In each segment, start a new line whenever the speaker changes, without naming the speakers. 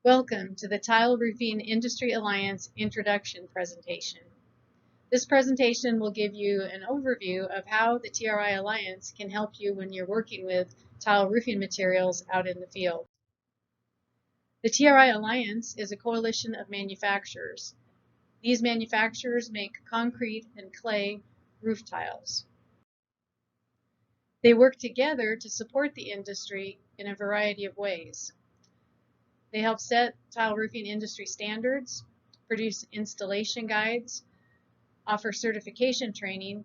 Welcome to the Tile Roofing Industry Alliance Introduction presentation. This presentation will give you an overview of how the TRI Alliance can help you when you're working with tile roofing materials out in the field. The TRI Alliance is a coalition of manufacturers. These manufacturers make concrete and clay roof tiles. They work together to support the industry in a variety of ways. They help set tile roofing industry standards, produce installation guides, offer certification training,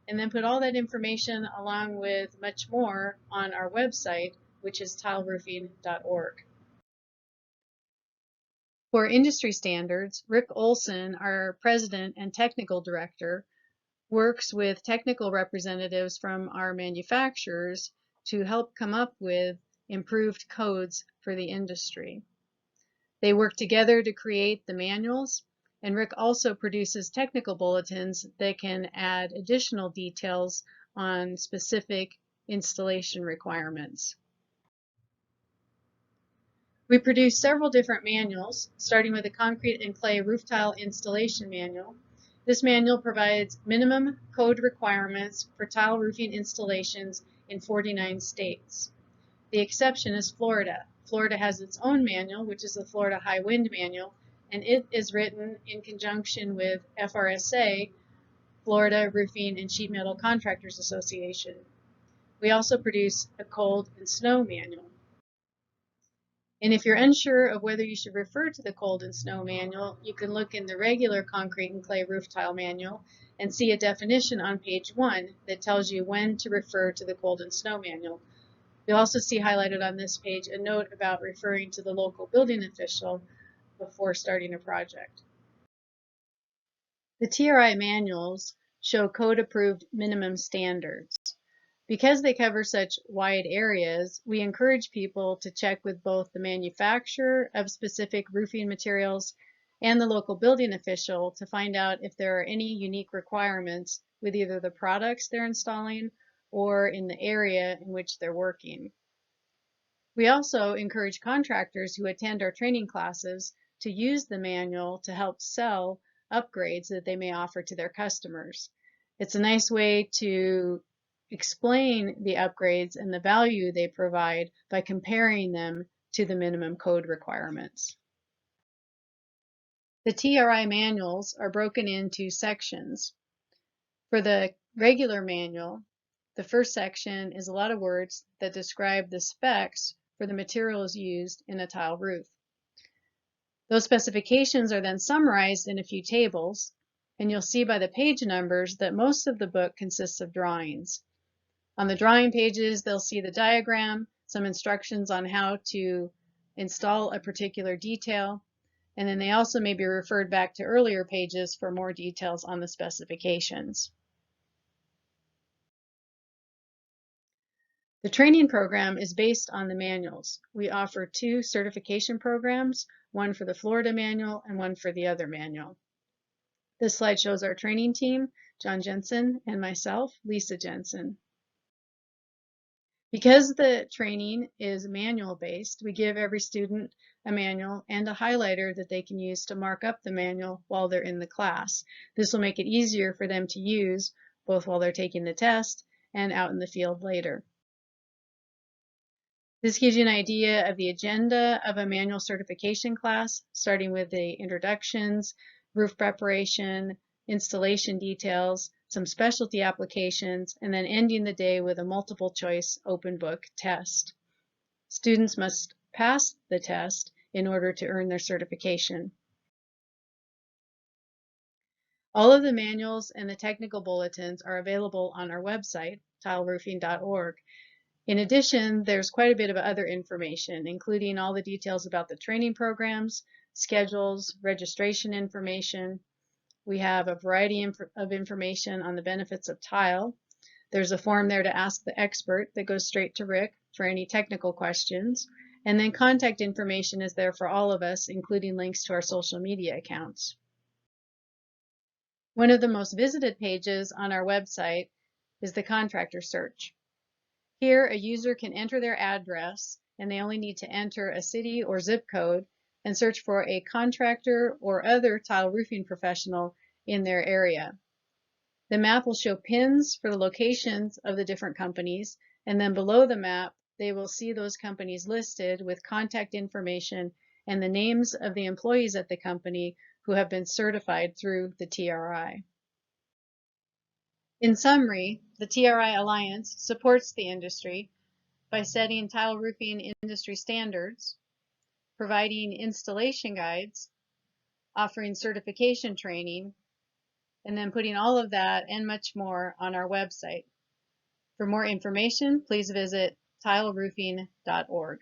and then put all that information along with much more on our website, which is tileroofing.org. For industry standards, Rick Olson, our president and technical director, works with technical representatives from our manufacturers to help come up with improved codes for the industry. They work together to create the manuals, and Rick also produces technical bulletins that can add additional details on specific installation requirements. We produce several different manuals, starting with a concrete and clay roof tile installation manual. This manual provides minimum code requirements for tile roofing installations in 49 states. The exception is Florida. Florida has its own manual, which is the Florida High Wind Manual, and it is written in conjunction with FRSA, Florida Roofing and Sheet Metal Contractors Association. We also produce a cold and snow manual. And if you're unsure of whether you should refer to the cold and snow manual, you can look in the regular concrete and clay roof tile manual and see a definition on page 1 that tells you when to refer to the cold and snow manual. You'll also see highlighted on this page a note about referring to the local building official before starting a project. The TRI manuals show code-approved minimum standards. Because they cover such wide areas, we encourage people to check with both the manufacturer of specific roofing materials and the local building official to find out if there are any unique requirements with either the products they're installing or in the area in which they're working. We also encourage contractors who attend our training classes to use the manual to help sell upgrades that they may offer to their customers. It's a nice way to explain the upgrades and the value they provide by comparing them to the minimum code requirements. The TRI manuals are broken into sections. For the regular manual, the first section is a lot of words that describe the specs for the materials used in a tile roof. Those specifications are then summarized in a few tables, and you'll see by the page numbers that most of the book consists of drawings. On the drawing pages, they'll see the diagram, some instructions on how to install a particular detail, and then they also may be referred back to earlier pages for more details on the specifications. The training program is based on the manuals. We offer 2 certification programs, one for the Florida manual and one for the other manual. This slide shows our training team, John Jensen and myself, Lisa Jensen. Because the training is manual-based, we give every student a manual and a highlighter that they can use to mark up the manual while they're in the class. This will make it easier for them to use both while they're taking the test and out in the field later. This gives you an idea of the agenda of a manual certification class, starting with the introductions, roof preparation, installation details, some specialty applications, and then ending the day with a multiple choice open book test. Students must pass the test in order to earn their certification. All of the manuals and the technical bulletins are available on our website, tileroofing.org. In addition, there's quite a bit of other information, including all the details about the training programs, schedules, registration information. We have a variety of information on the benefits of tile. There's a form there to ask the expert that goes straight to Rick for any technical questions. And then contact information is there for all of us, including links to our social media accounts. One of the most visited pages on our website is the contractor search. Here, a user can enter their address, and they only need to enter a city or zip code, and search for a contractor or other tile roofing professional in their area. The map will show pins for the locations of the different companies, and then below the map, they will see those companies listed with contact information and the names of the employees at the company who have been certified through the TRI. In summary, the TRI Alliance supports the industry by setting tile roofing industry standards, providing installation guides, offering certification training, and then putting all of that and much more on our website. For more information, please visit tileroofing.org.